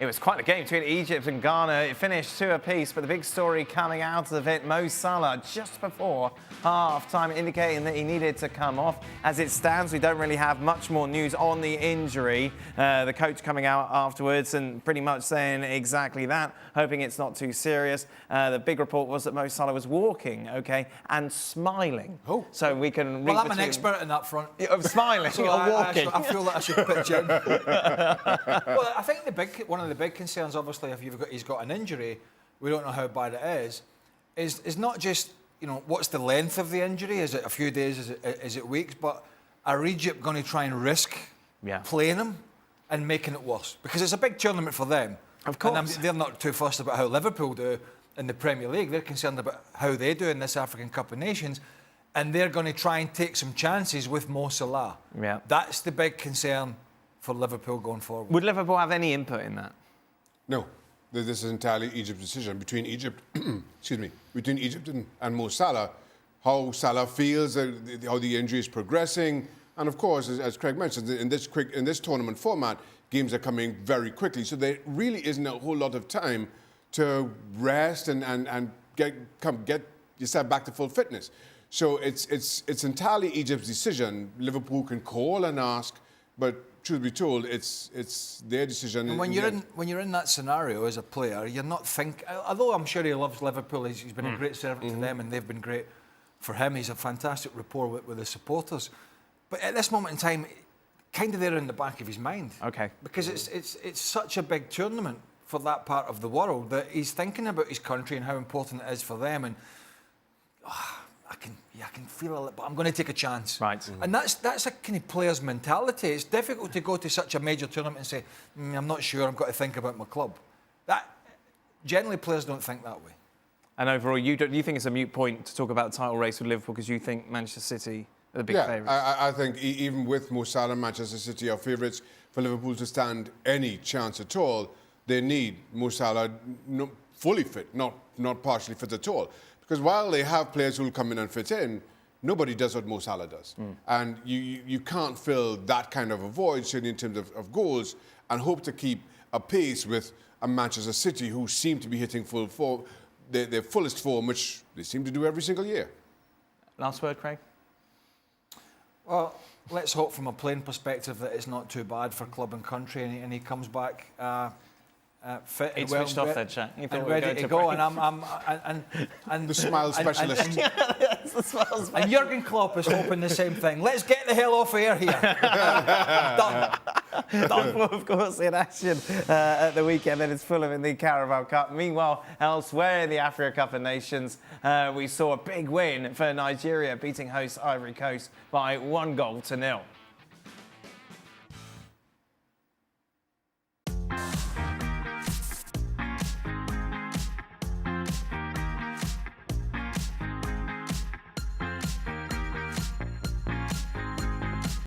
It was quite a game between Egypt and Ghana. It finished 2 apiece, but the big story coming out of it, Mo Salah, just before half-time, indicating that he needed to come off. As it stands, we don't really have much more news on the injury. The coach coming out afterwards and pretty much saying exactly that, hoping it's not too serious. The big report was that Mo Salah was walking, okay, and smiling. Oh. So we can... Well, I'm an expert in that front. Of smiling so or walking. I feel that I should pitch in. Well, I think one of the big concerns, obviously, if he's got an injury, we don't know how bad it is not just, what's the length of the injury? Is it a few days? Is it weeks? But are Egypt going to try and risk playing him and making it worse? Because it's a big tournament for them. Of course. And they're not too fussed about how Liverpool do in the Premier League. They're concerned about how they do in this African Cup of Nations. And they're going to try and take some chances with Mo Salah. Yeah. That's the big concern for Liverpool going forward. Would Liverpool have any input in that? No. This is entirely Egypt's decision. Between Egypt, between Egypt and Mo Salah, how Salah feels, how the injury is progressing. And of course, as Craig mentioned, in this tournament format, games are coming very quickly. So there really isn't a whole lot of time to rest and get yourself back to full fitness. So it's entirely Egypt's decision. Liverpool can call and ask, but truth be told, it's their decision. And when you're in that scenario as a player, you're not thinking. Although I'm sure he loves Liverpool, he's been a great servant to them, and they've been great for him. He's a fantastic rapport with the supporters. But at this moment in time, kind of there in the back of his mind. Okay. Because it's such a big tournament for that part of the world that he's thinking about his country and how important it is for them. And I can feel it, but I'm going to take a chance. Right. Mm-hmm. And that's a kind of player's mentality. It's difficult to go to such a major tournament and say, I'm not sure, I've got to think about my club. Generally, players don't think that way. And overall, you think it's a moot point to talk about the title race with Liverpool because you think Manchester City are the big favourites? I think even with Mo Salah, Manchester City are favourites. For Liverpool to stand any chance at all, they need Mo Salah fully fit, not partially fit at all. Because while they have players who will come in and fit in, nobody does what Mo Salah does. And you can't fill that kind of a void, certainly in terms of goals, and hope to keep a pace with a Manchester City who seem to be hitting full form, their fullest form, which they seem to do every single year. Last word, Craig? Well, let's hope from a playing perspective that it's not too bad for club and country, and he comes back fit and switched off there, Jack. And ready to go. And the smile specialist. The smile specialist. And Jurgen Klopp is hoping the same thing. Let's get the hell off air here. Done. Well, of course, in action at the weekend, then it's Fulham in the Carabao Cup. Meanwhile, elsewhere in the Africa Cup of Nations, we saw a big win for Nigeria, beating host Ivory Coast by 1-0.